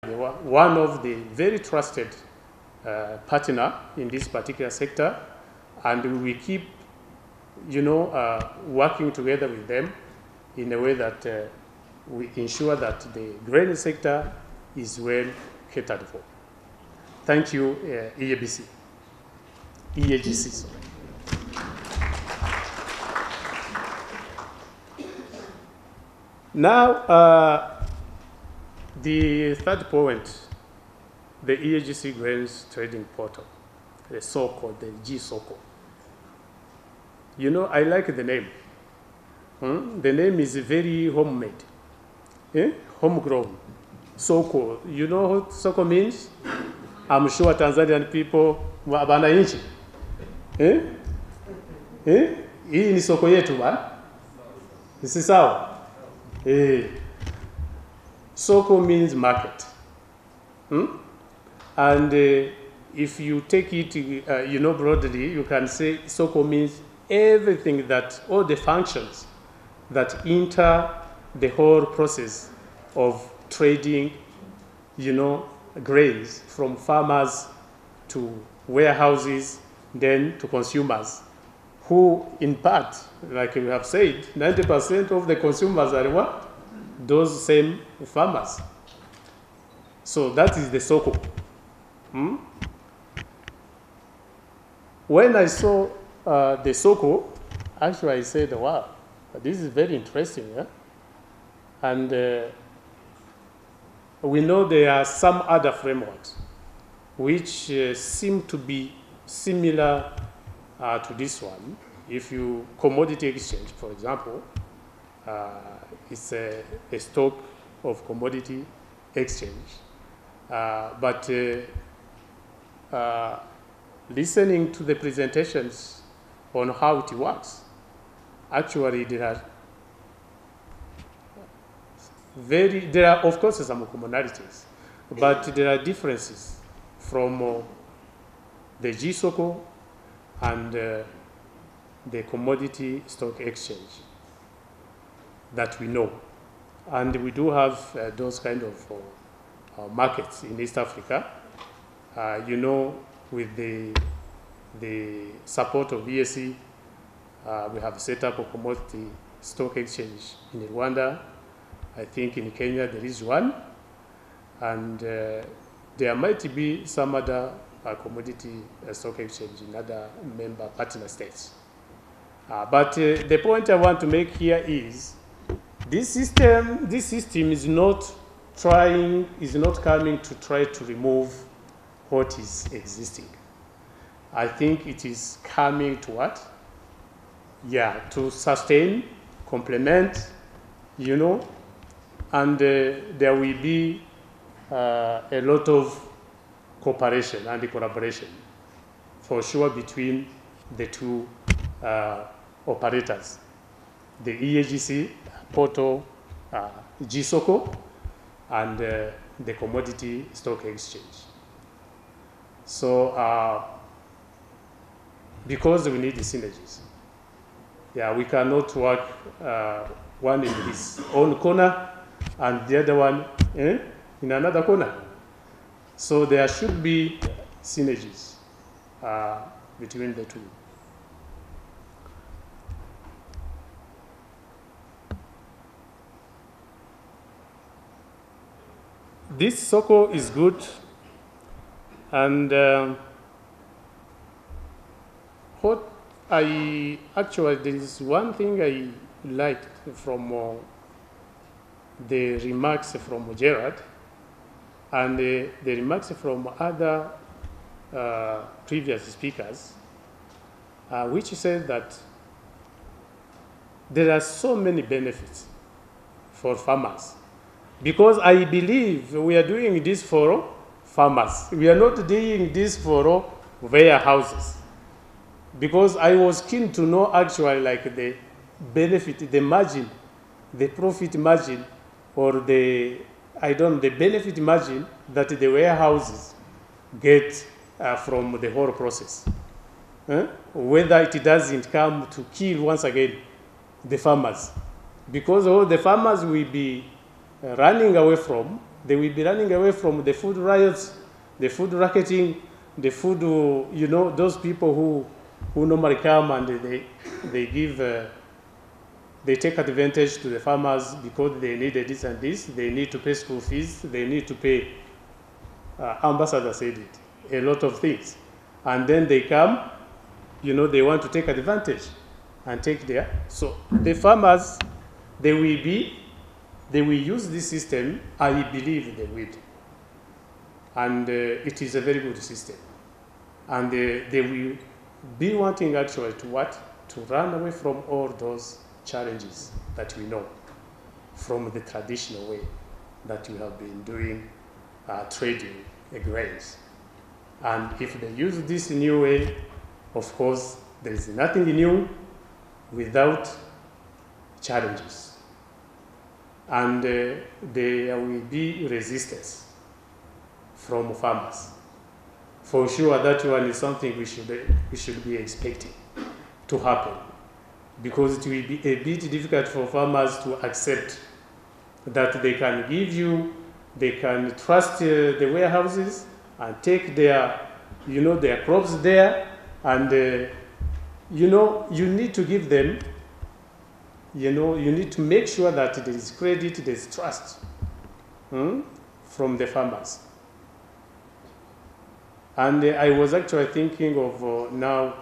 one of the very trusted partner in this particular sector, and we keep, working together with them in a way that we ensure that the grain sector is well catered for. Thank you, EAGC. Sorry. Now, the third point, the EAGC Grains Trading Portal, the so-called the G-Soko. I like the name. The name is very homemade, homegrown. Soko. You know what Soko means? I'm sure Tanzanian people wananchi. Hii ni soko yetu ba? Si sawa? Soko means market. And if you take it, broadly, you can say Soko means everything that, all the functions that enter the whole process of trading, grains from farmers to warehouses, then to consumers, who in part, like we have said, 90% of the consumers are what? Those same farmers. So that is the Soko. When I saw the Soko, actually I said, wow, this is very interesting. Yeah? And we know there are some other frameworks which seem to be similar to this one. If you commodity exchange, for example, it's a stock of commodity exchange. But listening to the presentations on how it works, actually there are of course some commonalities, but there are differences from the G-Soko and the commodity stock exchange that we know. And we do have those kind of markets in East Africa. With the support of EAC, we have set up a commodity stock exchange in Rwanda. I think in Kenya there is one. And there might be some other commodity stock exchange in other member partner states. But the point I want to make here is this system is not coming to try to remove what is existing. I think it is coming to what? Yeah, to sustain, complement, and there will be a lot of cooperation and collaboration for sure between the two operators, the EAGC portal, G-Soko, and the commodity stock exchange. So, because we need the synergies, we cannot work one in his own corner and the other one in another corner. So there should be synergies between the two. This Soko is good, and there is one thing I liked from the remarks from Gerald and the remarks from other previous speakers, which said that there are so many benefits for farmers. Because I believe we are doing this for farmers. We are not doing this for warehouses. Because I was keen to know actually like the benefit, the margin, the profit margin, or the benefit margin that the warehouses get from the whole process. Whether it doesn't come to kill once again the farmers. Because all the farmers will be running away from They will be running away from the food riots, the food racketing, the food, you know, those people who normally come and they take advantage to the farmers because they need this and this. They need to pay school fees. They need to pay, ambassador said it, a lot of things. And then they come, you know, they want to take advantage and take their. So the farmers, they will use this system. I believe they will. And it is a very good system. And they will be wanting actually to what? To run away from all those challenges that we know from the traditional way that we have been doing trading grains. And if they use this new way, of course, there is nothing new without challenges. And there will be resistance from farmers. For sure, that one is something we should be expecting to happen, because it will be a bit difficult for farmers to accept that they can give you, they can trust the warehouses and take their, you know, their crops there, and you know, you need to give them, you know, you need to make sure that there is credit, there is trust from the farmers. And I was actually thinking of now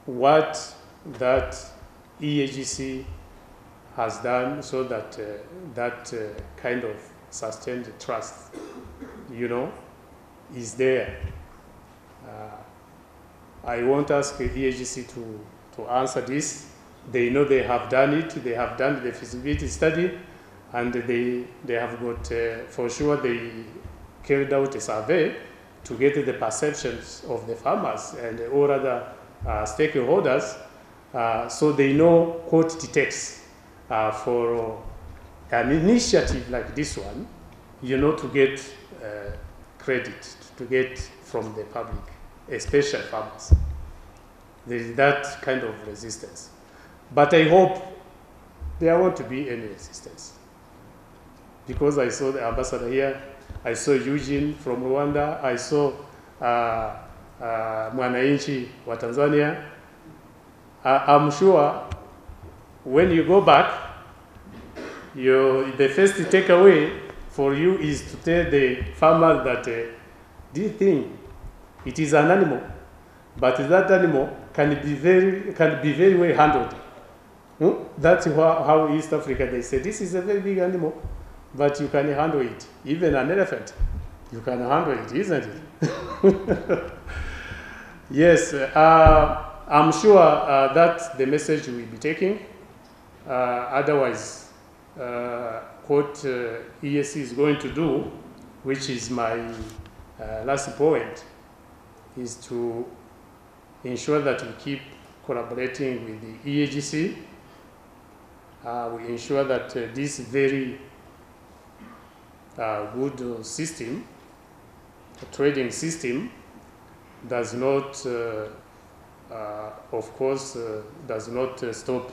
what that EAGC has done so that that kind of sustained trust, you know, is there. I won't ask EAGC to answer this. They know they have done it. They have done the feasibility study, and they have got, for sure, they carried out a survey to get the perceptions of the farmers and all other stakeholders, so they know what it takes for an initiative like this one, you know, to get credit, to get from the public, especially farmers. There is that kind of resistance. But I hope there won't be any resistance. Because I saw the ambassador here, I saw Eugene from Rwanda, I saw Mwananchi wa Tanzania. I'm sure when you go back, the first takeaway for you is to tell the farmers that this thing, it is an animal, but that animal can be very well handled. That's how East Africa, they say, this is a very big animal, but you can handle it. Even an elephant, you can handle it, isn't it? Yes, I'm sure that the message we will be taking. Otherwise, what EAC is going to do, which is my last point, is to ensure that we keep collaborating with the EAGC. We ensure that this very good system, trading system, does not, of course, does not stop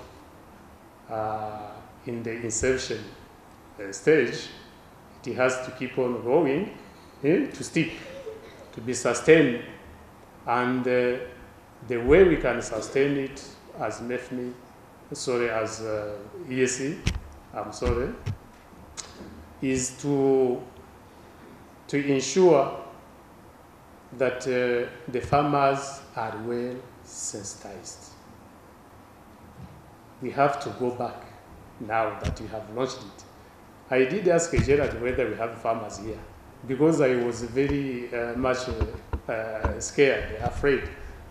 in the inception stage. It has to keep on going, to stick, to be sustained. And the way we can sustain it as MEFMI, as EAC, is to ensure that the farmers are well sensitized. We have to go back now that we have launched it. I did ask Gerald whether we have farmers here, because I was very much scared, afraid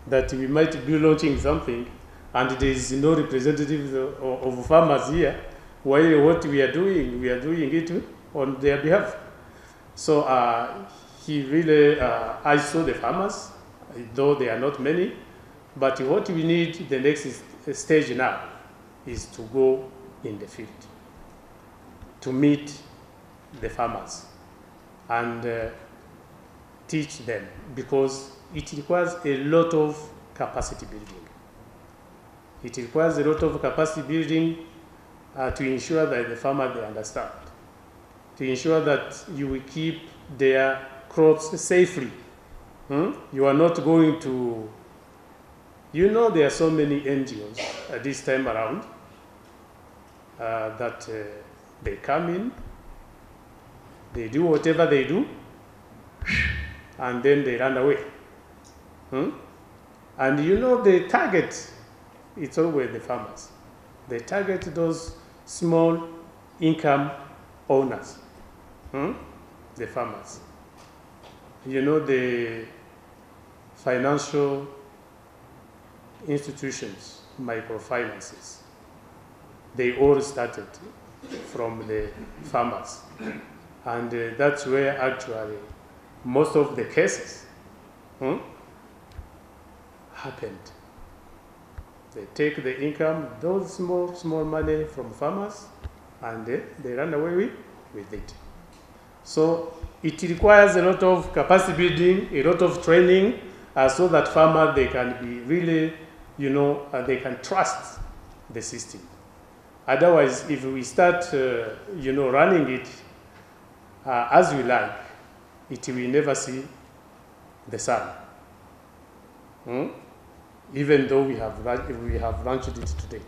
that we might be launching something and there is no representative of farmers here, while what we are doing it on their behalf. So he really, I saw the farmers, though they are not many, but what we need, the next stage now, is to go in the field, to meet the farmers and teach them, because it requires a lot of capacity building. It requires a lot of capacity building to ensure that the farmer, they understand, to ensure that you will keep their crops safely. You are not going to, you know, there are so many NGOs this time around that they come in, they do whatever they do, and then they run away. And you know, the target, it's always the farmers. They target those small income owners, the farmers. You know, the financial institutions, microfinances, they all started from the farmers. And that's where actually most of the cases happened. They take the income, those small money from farmers, and they run away with it. So it requires a lot of capacity building, a lot of training, so that farmers, they can be really, you know, they can trust the system. Otherwise, if we start, you know, running it as we like, it will never see the sun. Even though we have launched it today.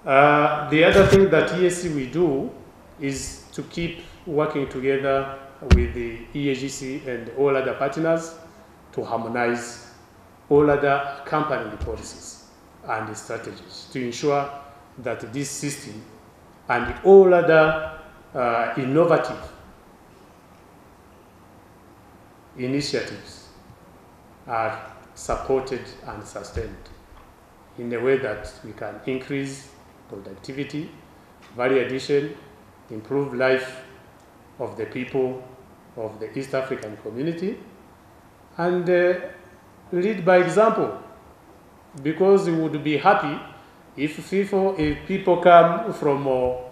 The other thing that EAGC will do is to keep working together with the EAGC and all other partners to harmonize all other accompanying policies and strategies to ensure that this system and all other innovative initiatives are supported and sustained in a way that we can increase productivity, value addition, improve life of the people of the East African community, and lead by example, because we would be happy if people come from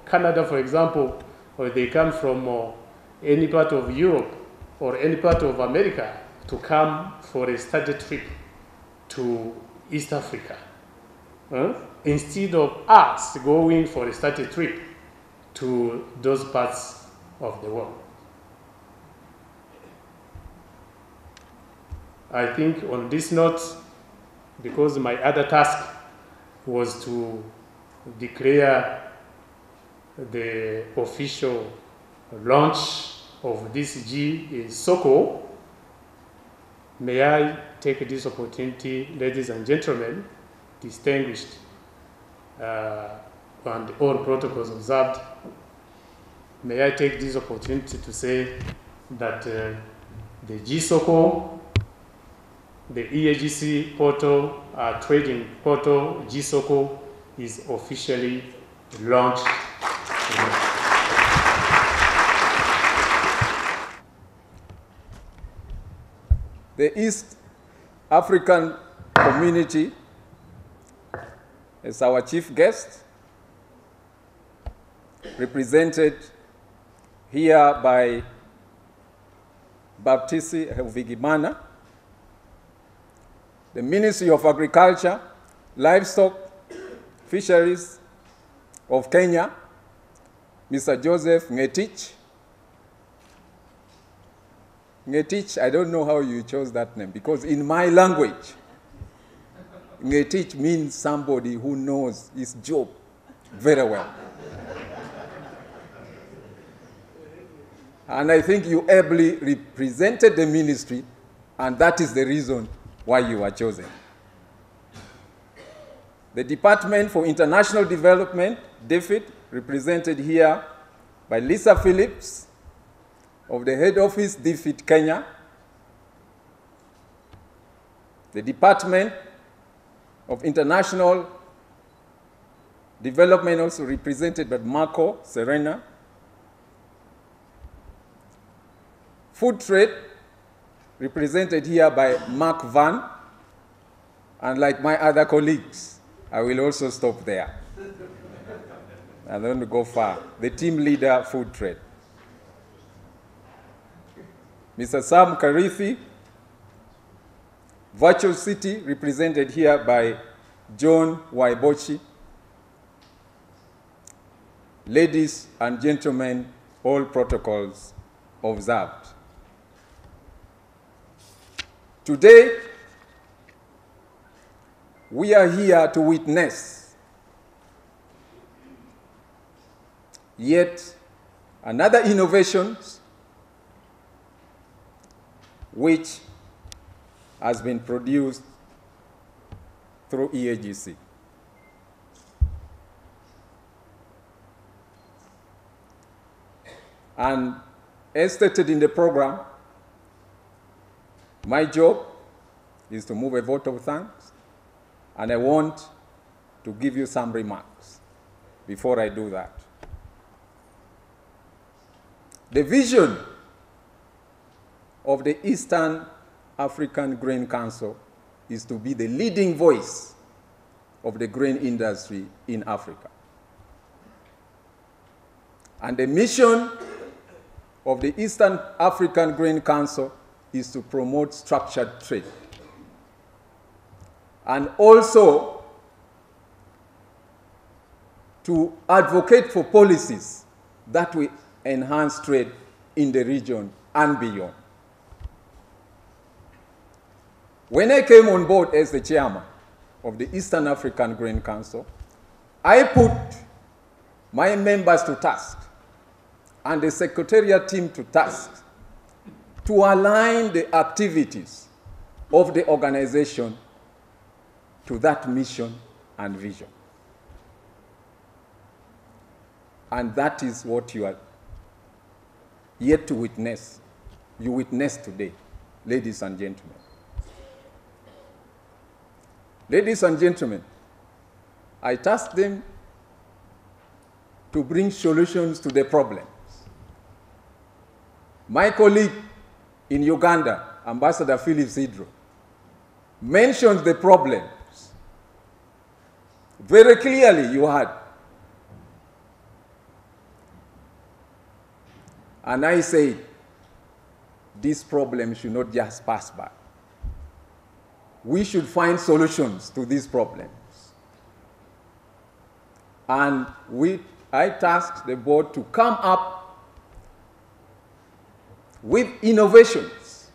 Canada, for example, or they come from any part of Europe or any part of America to come for a study trip to East Africa, instead of us going for a study trip to those parts of the world. I think on this note, because my other task was to declare the official launch of this G-Soko, may I take this opportunity, ladies and gentlemen, distinguished and all protocols observed, may I take this opportunity to say that the G-Soko, the EAGC portal, trading portal, G-Soko, is officially launched. The East African community is our chief guest, represented here by Baptiste Havugimana, the Ministry of Agriculture, Livestock, Fisheries of Kenya, Mr. Joseph Ngetich. Ngetich, I don't know how you chose that name, because in my language, Ngetich means somebody who knows his job very well. And I think you ably represented the ministry, and that is the reason why you were chosen. The Department for International Development, DFID, represented here by Lisa Phillips of the head office, DFID Kenya. The Department of International Development, also represented by Marco Serena. FoodTrade, represented here by Mark Van, and like my other colleagues, I will also stop there. I don't want to go far. The team leader, FoodTrade. Mr. Sam Karithi, Virtual City, represented here by John Waibochi, Ladies and gentlemen, all protocols observed. Today, we are here to witness yet another innovation which has been produced through EAGC. And as stated in the program, my job is to move a vote of thanks, and I want to give you some remarks before I do that. The vision of the Eastern African Grain Council is to be the leading voice of the grain industry in Africa. And the mission of the Eastern African Grain Council is to promote structured trade. And also to advocate for policies that will enhance trade in the region and beyond. When I came on board as the chairman of the Eastern African Grain Council, I put my members to task and the secretariat team to task to align the activities of the organization to that mission and vision. And that is what you are yet to witness. You witness today, ladies and gentlemen. Ladies and gentlemen, I tasked them to bring solutions to the problems. My colleague in Uganda, Ambassador Philip Sidro, mentioned the problems. Very clearly, you heard. And I said, this problem should not just pass by. We should find solutions to these problems. And I tasked the board to come up with innovations.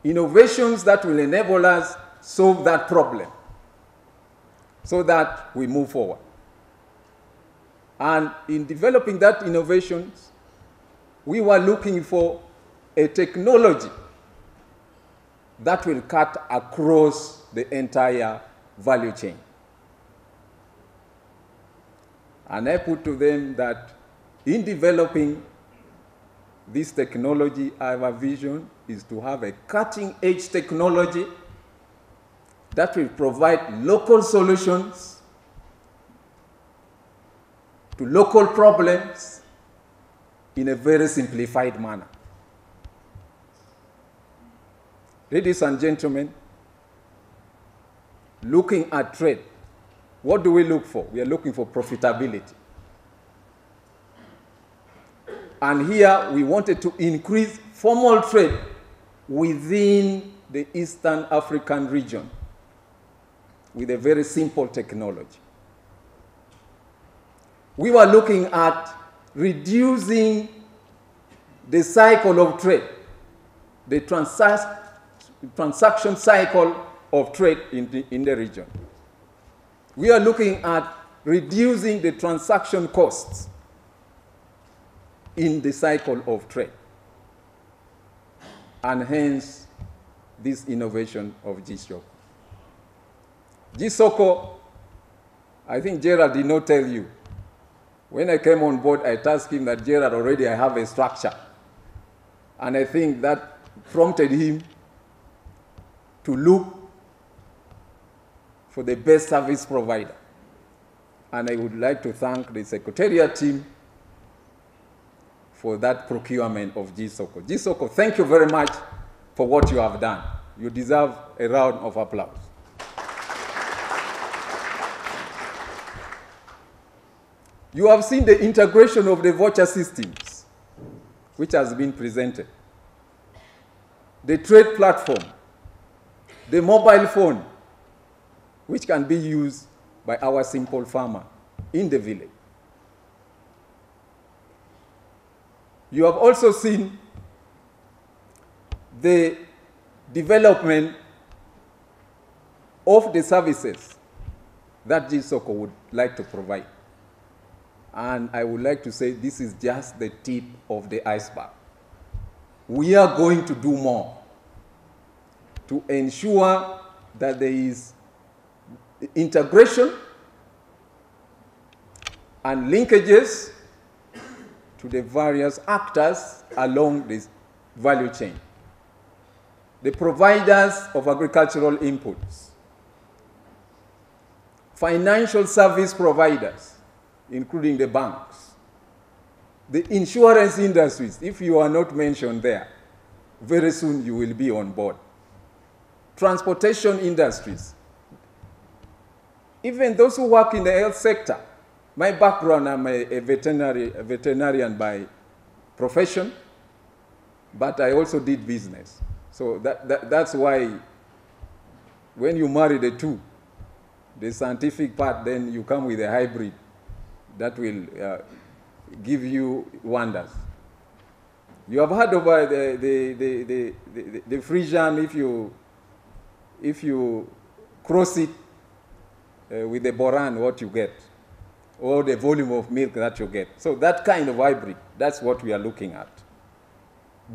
Innovations that will enable us solve that problem so that we move forward. And in developing that innovations, we were looking for a technology that will cut across the entire value chain. And I put to them that in developing this technology, our vision is to have a cutting-edge technology that will provide local solutions to local problems in a very simplified manner. Ladies and gentlemen, looking at trade, what do we look for? We are looking for profitability. And here we wanted to increase formal trade within the Eastern African region with a very simple technology. We were looking at reducing the cycle of trade, the transaction cycle of trade in the region. We are looking at reducing the transaction costs in the cycle of trade. And hence, this innovation of G-Soko. G-Soko, I think Gerald did not tell you. When I came on board, I tasked him that, Gerald, already I have a structure. And I think that prompted him to look for the best service provider. And I would like to thank the secretariat team for that procurement of G-Soko. G-Soko, thank you very much for what you have done. You deserve a round of applause. You have seen the integration of the voucher systems, which has been presented. The trade platform, the mobile phone, which can be used by our simple farmer in the village. You have also seen the development of the services that G-Soko would like to provide. And I would like to say this is just the tip of the iceberg. We are going to do more to ensure that there is integration and linkages to the various actors along this value chain. The providers of agricultural inputs, financial service providers, including the banks, the insurance industries. If you are not mentioned there, very soon you will be on board. Transportation industries, even those who work in the health sector. My background, I'm a veterinarian by profession, but I also did business. So that's why when you marry the two, the scientific part, then you come with a hybrid that will give you wonders. You have heard about the Frisian, if you cross it with the Boran, what you get, or the volume of milk that you get. So that kind of hybrid, that's what we are looking at.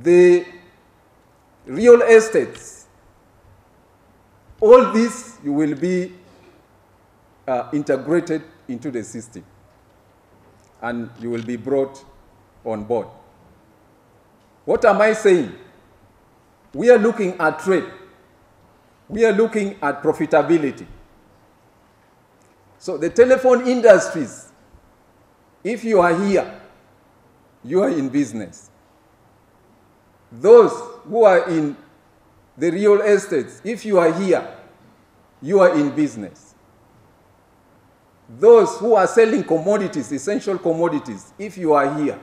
The real estates, all this you will be integrated into the system, and you will be brought on board. What am I saying? We are looking at trade. We are looking at profitability. So the telephone industries, if you are here, you are in business. Those who are in the real estates, if you are here, you are in business. Those who are selling commodities, essential commodities, if you are here,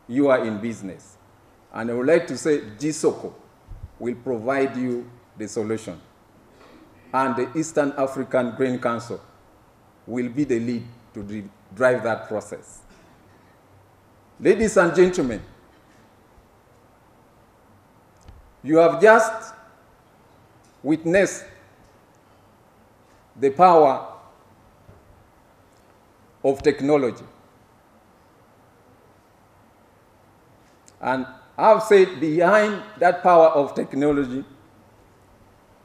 you are in business. And I would like to say G-Soko will provide you the solution. And the Eastern African Grain Council will be the lead to drive that process. Ladies and gentlemen, you have just witnessed the power of technology. And I've said behind that power of technology,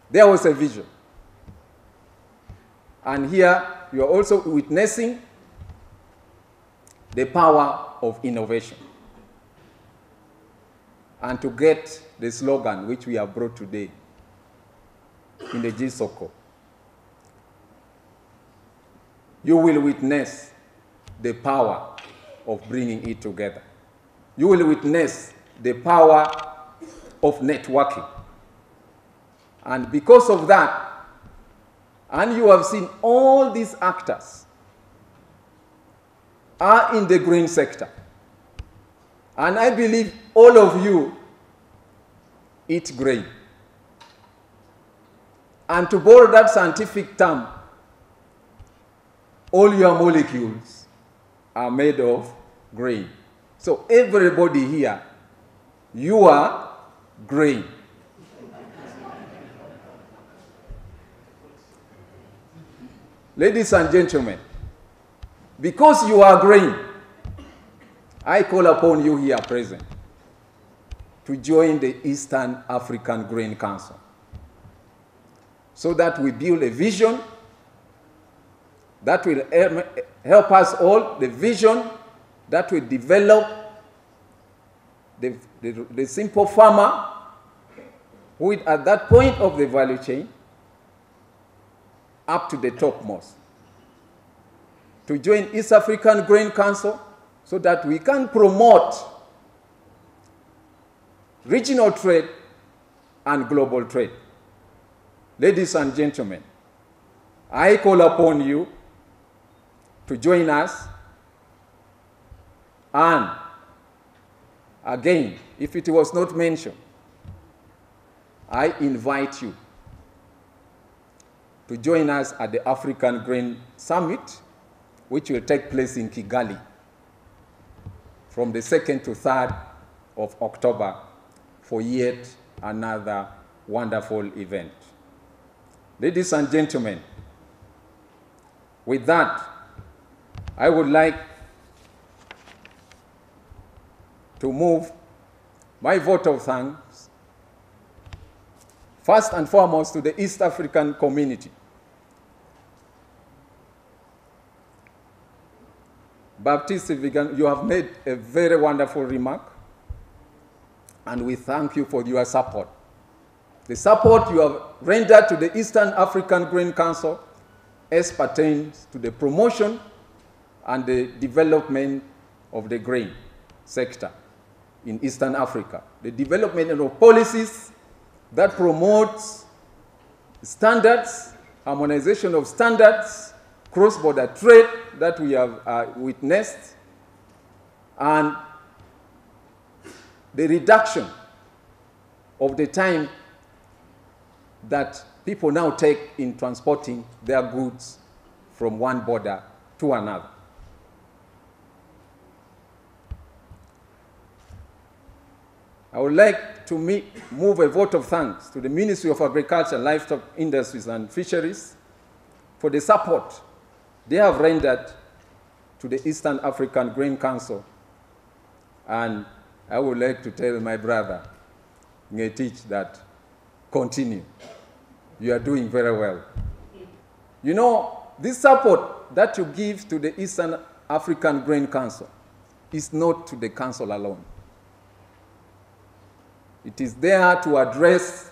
there was a vision. And here you are also witnessing the power of innovation. And to get the slogan which we have brought today in the G-Soko, you will witness the power of bringing it together. You will witness the power of networking. And because of that, and you have seen all these actors are in the grain sector. And I believe all of you eat grain. And to borrow that scientific term, all your molecules are made of grain. So everybody here, you are grain. Ladies and gentlemen, because you are grain, I call upon you here present to join the Eastern African Grain Council so that we build a vision that will help us all, the vision that will develop the simple farmer who is at that point of the value chain up to the topmost. To join East African Grain Council so that we can promote regional trade and global trade. Ladies and gentlemen, I call upon you to join us, and again, if it was not mentioned, I invite you to join us at the African Grain Summit, which will take place in Kigali from the 2nd to 3rd of October for yet another wonderful event. Ladies and gentlemen, with that, I would like to move my vote of thanks first and foremost to the East African community. Baptiste, you have made a very wonderful remark, and we thank you for your support. The support you have rendered to the Eastern African Grain Council as pertains to the promotion and the development of the grain sector in Eastern Africa. The development of policies that promotes standards, harmonization of standards, cross-border trade that we have witnessed, and the reduction of the time that people now take in transporting their goods from one border to another. I would like to move a vote of thanks to the Ministry of Agriculture, Livestock Industries and Fisheries for the support they have rendered to the Eastern African Grain Council. And I would like to tell my brother, Ngetich, that continue. You are doing very well. You know, this support that you give to the Eastern African Grain Council is not to the council alone. It is there to address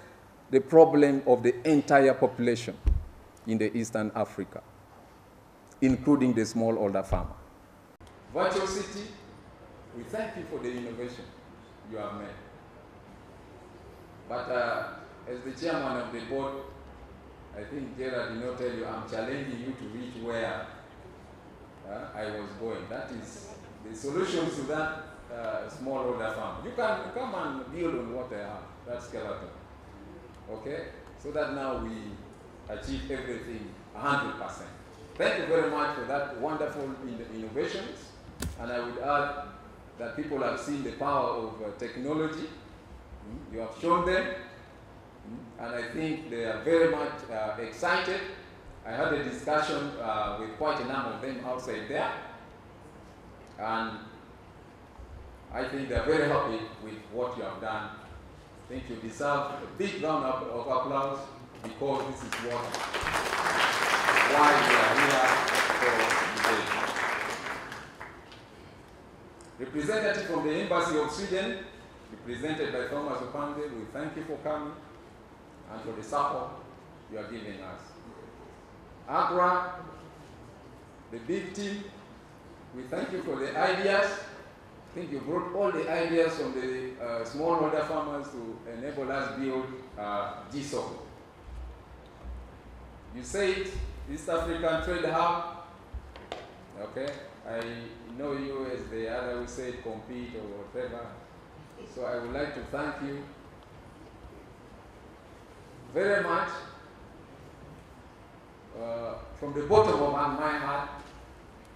the problem of the entire population in the Eastern Africa, including the smallholder farmer. Virtual City, we thank you for the innovation you have made. But as the chairman of the board, I think Gerald did not tell you, I'm challenging you to reach where I was going. That is the solutions to that smallholder farm. You can come and build on what I have, that skeleton. Okay? So that now we achieve everything 100%. Thank you very much for that wonderful innovations. And I would add that people have seen the power of technology. You have shown them. And I think they are very much excited. I had a discussion with quite a number of them outside there. And I think they are very happy with what you have done. I think you deserve a big round of applause because this is why we are here for today. Representative from the Embassy of Sweden, represented by Thomas Opande, we thank you for coming and for the support you are giving us. Agra, the big team, we thank you for the ideas. I think you brought all the ideas from the smallholder farmers to enable us build G-Soko. You said East African Trade Hub. Okay, I know you as the other who said compete or whatever. So I would like to thank you very much from the bottom of my heart,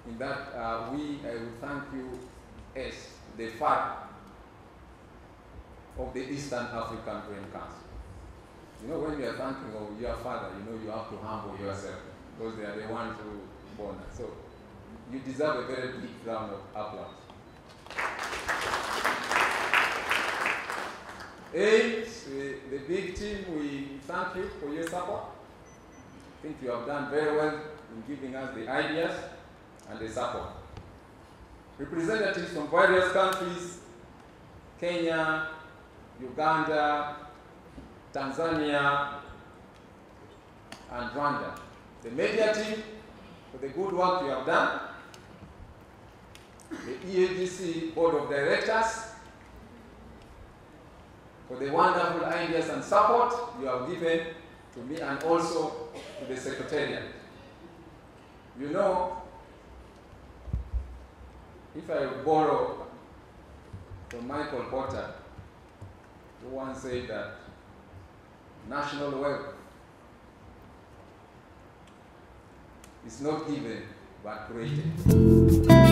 in that I would thank you as the father of the Eastern African Grain Council. You know, when you are thanking your father, you know you have to humble yourself because they are the ones who born us. So you deserve a very big round of applause. Aims, the big team, we thank you for your support. I think you have done very well in giving us the ideas and the support. Representatives from various countries, Kenya, Uganda, Tanzania, and Rwanda. The media team, for the good work you have done. The EAGC Board of Directors, for the wonderful ideas and support you have given to me, and also to the Secretariat. You know, if I borrow from Michael Porter, who once said that national wealth is not given but created.